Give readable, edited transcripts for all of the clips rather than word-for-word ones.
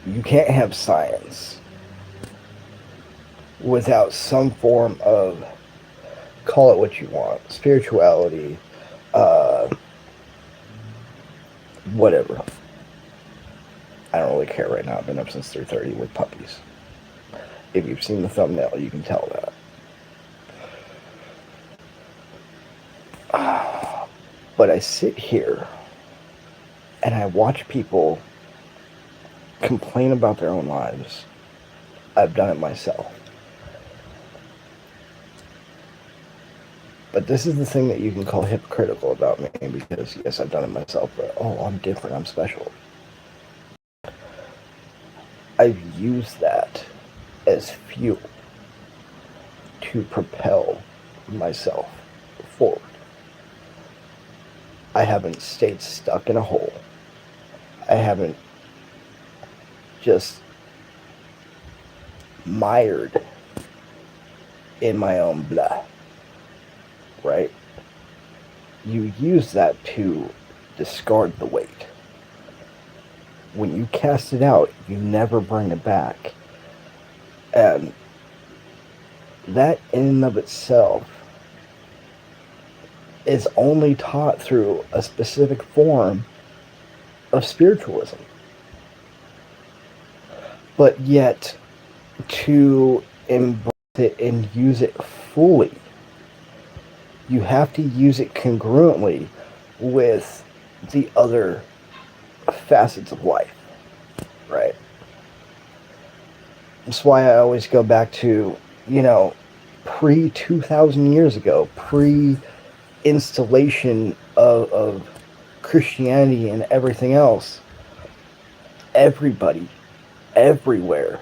You can't have science without some form of, call it what you want, spirituality, uh, whatever. I don't really care right now. I've been up since 3:30 with puppies. If you've seen the thumbnail, you can tell that. But I sit here and I watch people complain about their own lives. I've done it myself. But this is the thing that you can call hypocritical about me, because yes, I've done it myself, but oh, I'm different, I'm special. I've used that as fuel to propel myself forward. I haven't stayed stuck in a hole. I haven't just mired in my own blah, right? You use that to discard the weight. When you cast it out, you never bring it back. And that in and of itself is only taught through a specific form of spiritualism. But yet, to embrace it and use it fully, you have to use it congruently with the other facets of life, right? That's why I always go back to, pre 2,000 years ago, pre installation of Christianity and everything else. Everybody, everywhere,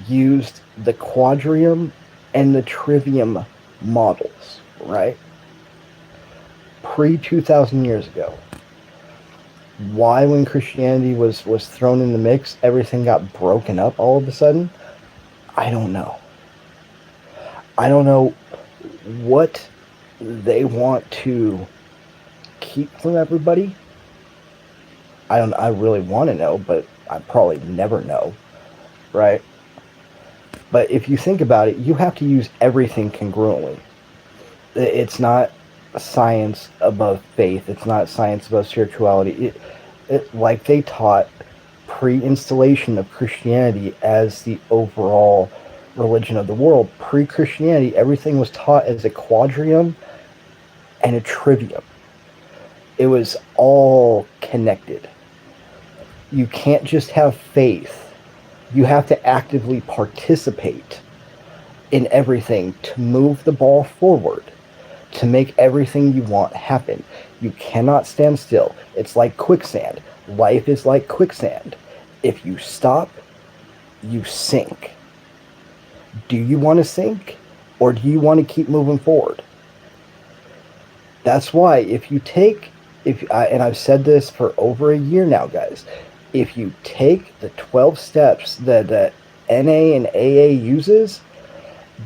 used the quadrium and the trivium models, right? Pre 2,000 years ago. Why, when Christianity was thrown in the mix, everything got broken up all of a sudden? I don't know. I don't know what they want to keep from everybody. I really want to know, but I probably never know, right? But if you think about it, you have to use everything congruently. It's not science above faith. It's not science above spirituality. Like they taught pre-installation of Christianity as the overall religion of the world. Pre-Christianity, everything was taught as a quadrium and a trivium. It was all connected. You can't just have faith. You have to actively participate in everything to move the ball forward, to make everything you want happen. You cannot stand still. It's like quicksand. Life is like quicksand. If you stop, you sink. Do you want to sink, or do you want to keep moving forward? That's why and I've said this for over a year now, guys, if you take the 12 steps that NA and AA uses,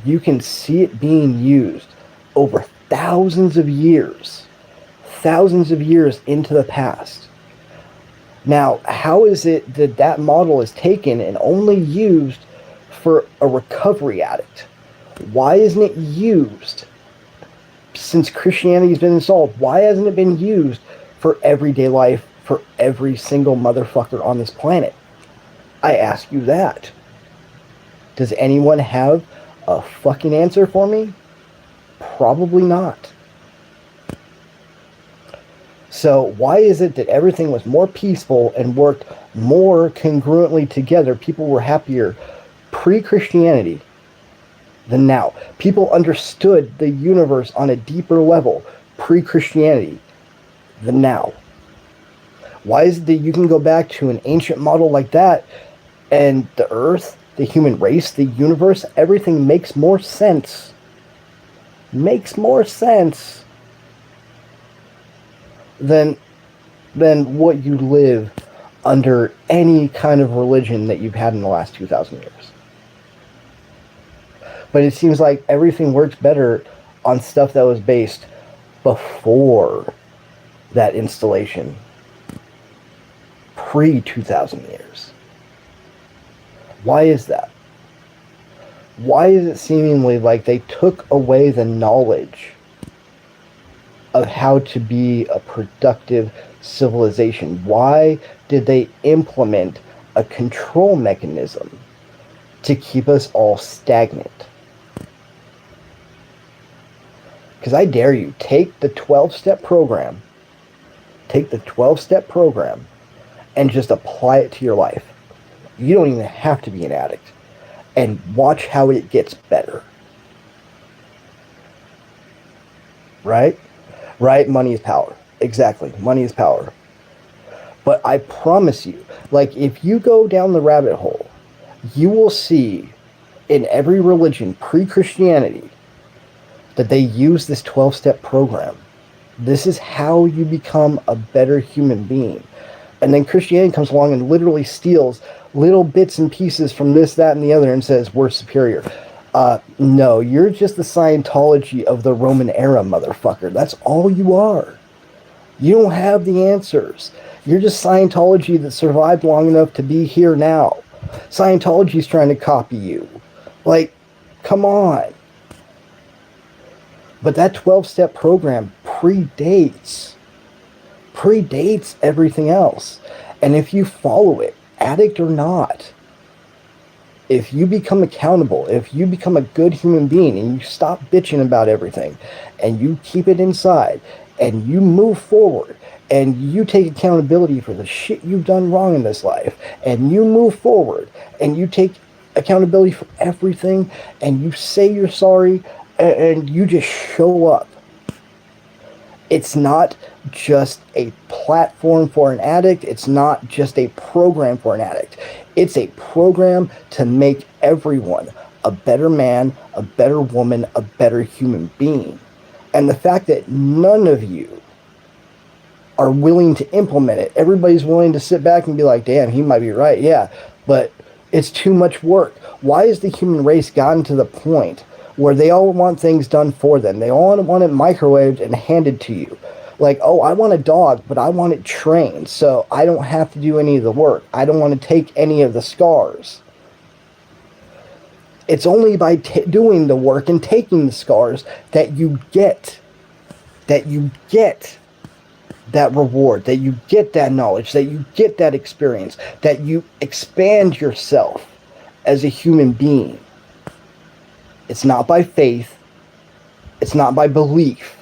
you can see it being used over thousands of years into the past. Now, how is it that that model is taken and only used for a recovery addict? Why isn't it used since Christianity's been installed? Why hasn't it been used for everyday life for every single motherfucker on this planet? I ask you that. Does anyone have a fucking answer for me? Probably not. So why is it that everything was more peaceful and worked more congruently together? People were happier pre-Christianity than now. People understood the universe on a deeper level pre-Christianity than now. Why is it that you can go back to an ancient model like that and the earth, the human race, the universe, everything makes more sense? Makes more sense than what you live under any kind of religion that you've had in the last 2,000 years. But it seems like everything works better on stuff that was based before that installation, pre 2,000 years. Why is that? Why is it seemingly like they took away the knowledge of how to be a productive civilization? Why did they implement a control mechanism to keep us all stagnant? Because I dare you, take the 12-step program, and just apply it to your life. You don't even have to be an addict. And watch how it gets better. Right? Right? Money is power. Exactly. Money is power. But I promise you, like, if you go down the rabbit hole, you will see in every religion pre-Christianity that they use this 12-step program. This is how you become a better human being. And then Christianity comes along and literally steals little bits and pieces from this, that, and the other and says, we're superior. No, you're just the Scientology of the Roman era, motherfucker. That's all you are. You don't have the answers. You're just Scientology that survived long enough to be here now. Scientology's trying to copy you. Like, come on. But that 12-step program predates everything else. And if you follow it, addict or not, if you become accountable, if you become a good human being and you stop bitching about everything and you keep it inside and you move forward and you take accountability for the shit you've done wrong in this life and you move forward and you take accountability for everything and you say you're sorry and you just show up. It's not just a platform for an addict. It's not just a program for an addict. It's a program to make everyone a better man, a better woman, a better human being. And the fact that none of you are willing to implement it, everybody's willing to sit back and be like, damn, he might be right. Yeah, but it's too much work. Why has the human race gotten to the point where they all want things done for them? They all want it microwaved and handed to you. Like, oh, I want a dog, but I want it trained, so I don't have to do any of the work. I don't want to take any of the scars. It's only by doing the work and taking the scars that you get that reward, that you get that knowledge, that you get that experience, that you expand yourself as a human being. It's not by faith. It's not by belief.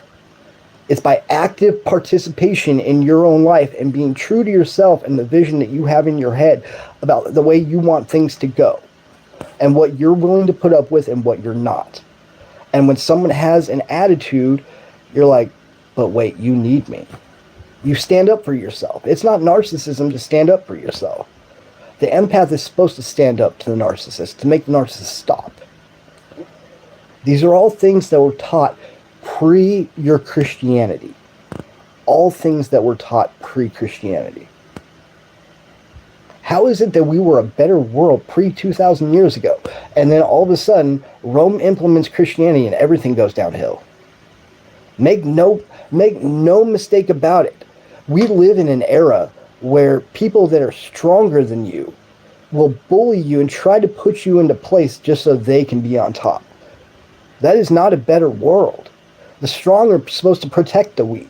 It's by active participation in your own life and being true to yourself and the vision that you have in your head about the way you want things to go and what you're willing to put up with and what you're not. And when someone has an attitude, you're like, but wait, you need me. You stand up for yourself. It's not narcissism to stand up for yourself. The empath is supposed to stand up to the narcissist, to make the narcissist stop. These are all things that were taught pre your Christianity. All things that were taught pre-Christianity. How is it that we were a better world pre-2,000 years ago, and then all of a sudden Rome implements Christianity and everything goes downhill? Make no mistake about it. We live in an era where people that are stronger than you will bully you and try to put you into place just so they can be on top. That is not a better world. The strong are supposed to protect the weak.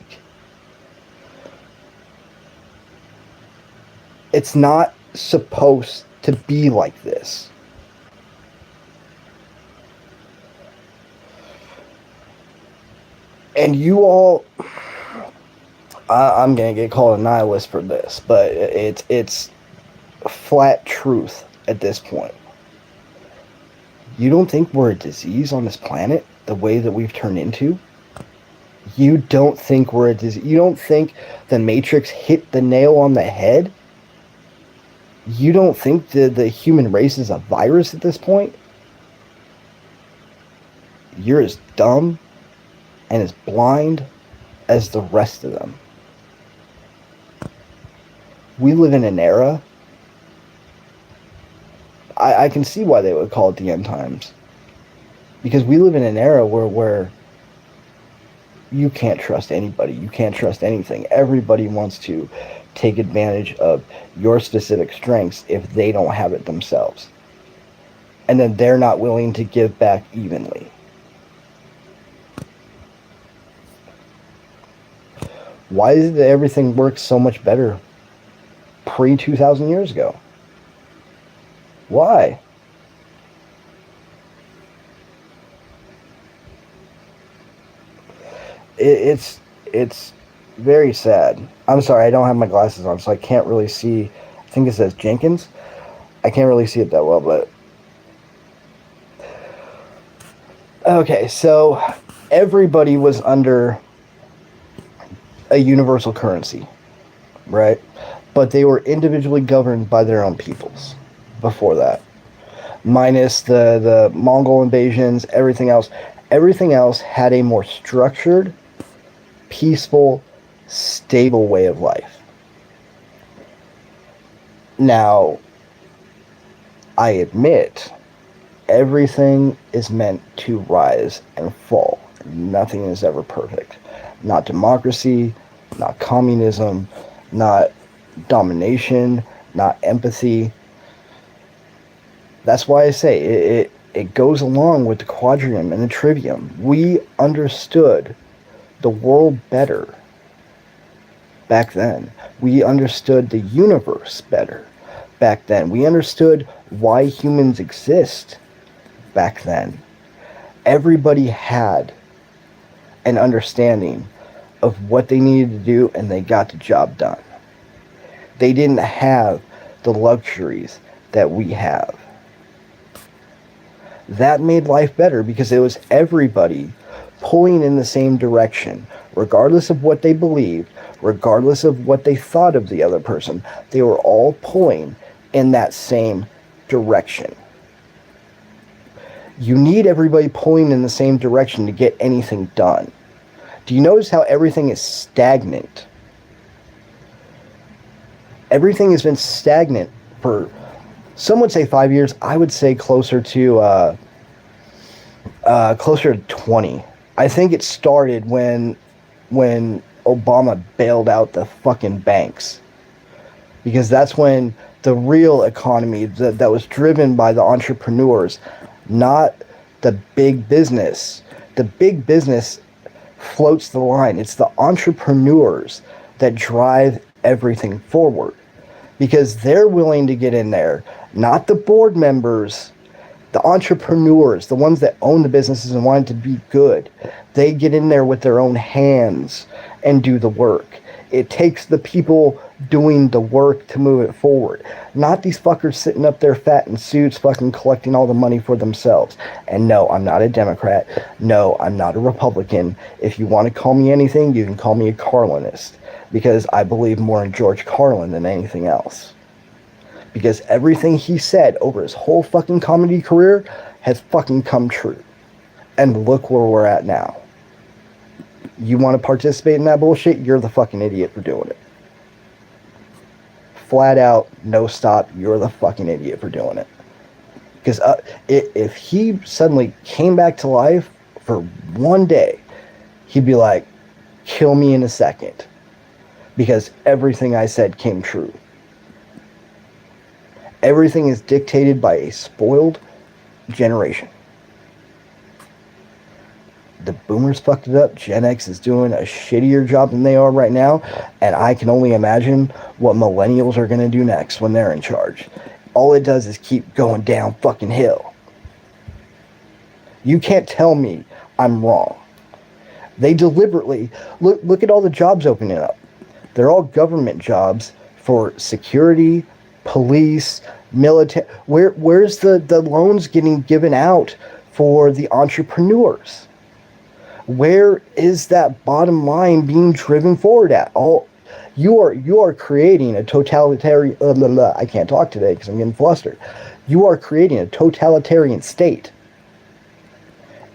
It's not supposed to be like this. And you all, I'm going to get called a nihilist for this, but it's flat truth at this point. You don't think we're a disease on this planet the way that we've turned into? You don't think we're a disease? You don't think the Matrix hit the nail on the head? You don't think the human race is a virus at this point? You're as dumb and as blind as the rest of them. We live in an era. I can see why they would call it the end times. Because we live in an era where you can't trust anybody. You can't trust anything. Everybody wants to take advantage of your specific strengths if they don't have it themselves. and then they're not willing to give back evenly. Why did everything work so much better pre-2,000 years ago? Why? It's very sad. I'm sorry, I don't have my glasses on, so I can't really see. I think it says Jenkins. I can't really see it that well, but... Okay, so everybody was under a universal currency, right? But they were individually governed by their own peoples before that. Minus the Mongol invasions, everything else. Everything else had a more structured, peaceful, stable way of life. Now, I admit, everything is meant to rise and fall. Nothing is ever perfect. Not democracy, not communism, not domination, not empathy. That's why I say it goes along with the quadrium and the trivium. We understood the world better back then. We understood the universe better back then. We understood why humans exist back then. Everybody had an understanding of what they needed to do, and they got the job done. They didn't have the luxuries that we have. That made life better because it was everybody pulling in the same direction, regardless of what they believed, regardless of what they thought of the other person. They were all pulling in that same direction. You need everybody pulling in the same direction to get anything done. Do you notice how everything is stagnant? Everything has been stagnant for, some would say 5 years. I would say closer to 20. I think it started when Obama bailed out the fucking banks, because that's when the real economy that was driven by the entrepreneurs, not the big business. The big business floats the line. It's the entrepreneurs that drive everything forward, because they're willing to get in there, not the board members. The entrepreneurs, the ones that own the businesses and want it to be good, they get in there with their own hands and do the work. It takes the people doing the work to move it forward, not these fuckers sitting up there fat in suits fucking collecting all the money for themselves. And no, I'm not a Democrat. No, I'm not a Republican. If you want to call me anything, you can call me a Carlinist, because I believe more in George Carlin than anything else. Because everything he said over his whole fucking comedy career has fucking come true. And look where we're at now. You want to participate in that bullshit? You're the fucking idiot for doing it. Flat out, no stop, you're the fucking idiot for doing it. Because if he suddenly came back to life for one day, he'd be like, kill me in a second. Because everything I said came true. Everything is dictated by a spoiled generation. The boomers fucked it up. Gen X is doing a shittier job than they are right now. And I can only imagine what millennials are going to do next when they're in charge. All it does is keep going down fucking hill. You can't tell me I'm wrong. They deliberately, look at all the jobs opening up. They're all government jobs for security, police, military. Where's the loans getting given out for the entrepreneurs? Where is that bottom line being driven forward at? You are creating a totalitarian. I can't talk today because I'm getting flustered. You are creating a totalitarian state.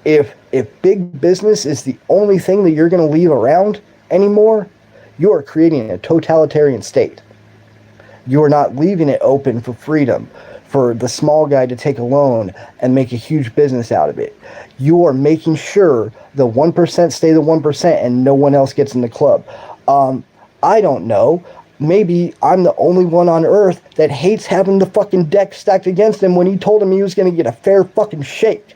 If big business is the only thing that you're going to leave around anymore, you are creating a totalitarian state. You are not leaving it open for freedom, for the small guy to take a loan and make a huge business out of it. You are making sure the 1% stay the 1% and no one else gets in the club. I don't know. maybe I'm the only one on earth that hates having the fucking deck stacked against him when he told him he was going to get a fair fucking shake.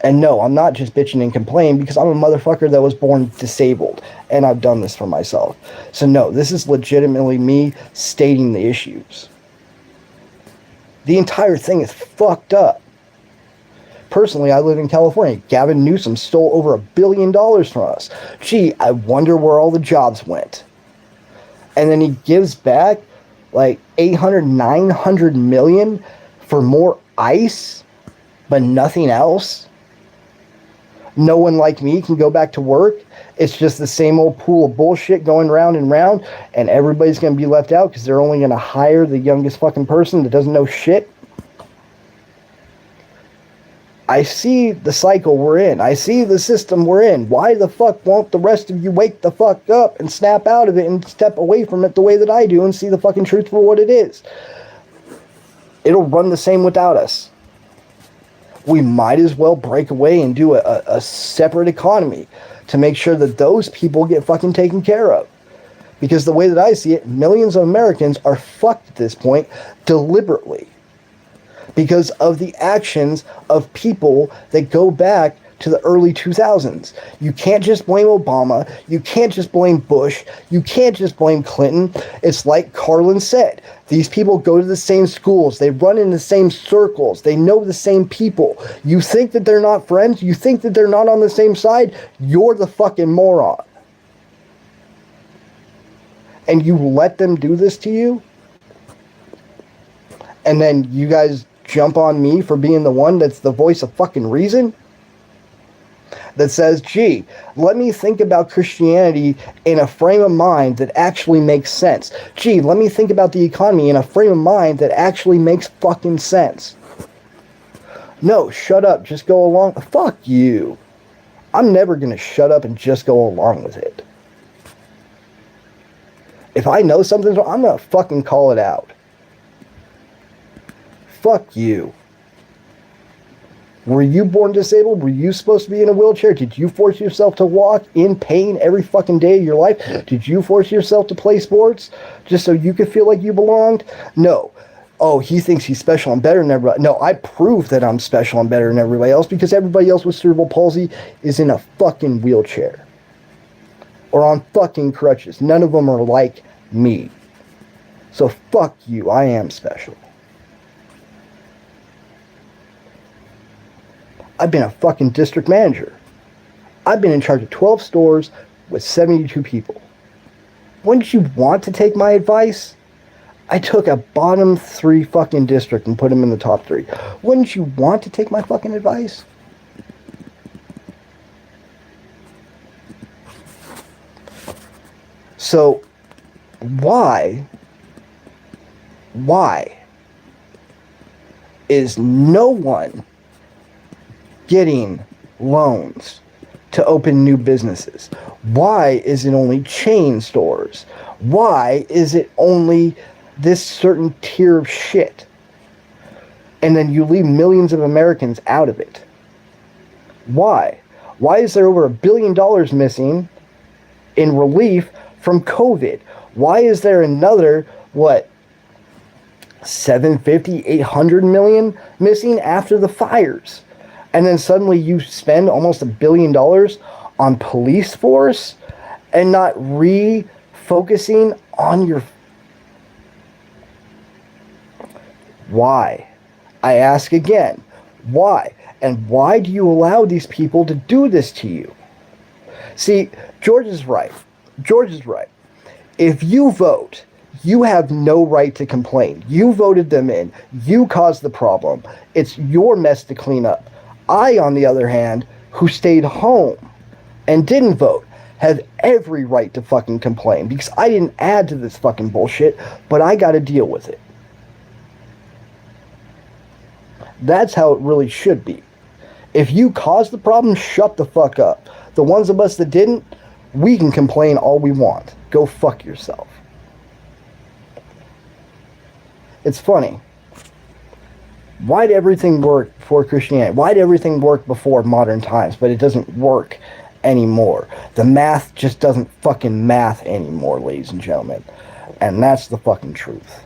And no, I'm not just bitching and complaining because I'm a motherfucker that was born disabled, and I've done this for myself. So no, this is legitimately me stating the issues. The entire thing is fucked up. Personally, I live in California. Gavin Newsom stole over $1 billion from us. Gee, I wonder where all the jobs went. And then he gives back like 800, 900 million for more ICE, but nothing else. No one like me can go back to work. It's just the same old pool of bullshit going round and round, and everybody's going to be left out because they're only going to hire the youngest fucking person that doesn't know shit. I see the cycle we're in. I see the system we're in. Why the fuck won't the rest of you wake the fuck up and snap out of it and step away from it the way that I do and see the fucking truth for what it is? It'll run the same without us. We might as well break away and do a separate economy to make sure that those people get fucking taken care of. Because the way that I see it, millions of Americans are fucked at this point deliberately because of the actions of people that go back to the early 2000s. You can't just blame Obama. You can't just blame Bush. You can't just blame Clinton. It's like Carlin said. These people go to the same schools. They run in the same circles. They know the same people. You think that they're not friends? You think that they're not on the same side? You're the fucking moron. And you let them do this to you? And then you guys jump on me for being the one that's the voice of fucking reason? That says, gee, let me think about Christianity in a frame of mind that actually makes sense. Gee, let me think about the economy in a frame of mind that actually makes fucking sense. No, shut up, just go along. Fuck you. I'm never going to shut up and just go along with it. If I know something's wrong, I'm going to fucking call it out. Fuck you. Were you born disabled? Were you supposed to be in a wheelchair? Did you force yourself to walk in pain every fucking day of your life? Did you force yourself to play sports just so you could feel like you belonged? No. Oh, he thinks he's special and better than everybody. No, I prove that I'm special and better than everybody else because everybody else with cerebral palsy is in a fucking wheelchair. Or on fucking crutches. None of them are like me. So fuck you. I am special. I've been a fucking district manager. I've been in charge of 12 stores with 72 people. Wouldn't you want to take my advice? I took a bottom 3 fucking district and put them in the top 3. Wouldn't you want to take my fucking advice? So, why is no one getting loans to open new businesses? Why is it only chain stores? Why is it only this certain tier of shit? And then you leave millions of Americans out of it. Why? Why is there over $1 billion missing in relief from COVID? Why is there another, 750, 800 million missing after the fires? And then suddenly you spend almost $1 billion on police force and not refocusing on your... Why? I ask again, why? And why do you allow these people to do this to you? See, George is right. George is right. If you vote, you have no right to complain. You voted them in. You caused the problem. It's your mess to clean up. I, on the other hand, who stayed home and didn't vote, have every right to fucking complain because I didn't add to this fucking bullshit, but I got to deal with it. That's how it really should be. If you caused the problem, shut the fuck up. The ones of us that didn't, we can complain all we want. Go fuck yourself. It's funny. Why did everything work before Christianity? Why did everything work before modern times, but it doesn't work anymore. The math just doesn't fucking math anymore, ladies and gentlemen. And that's the fucking truth.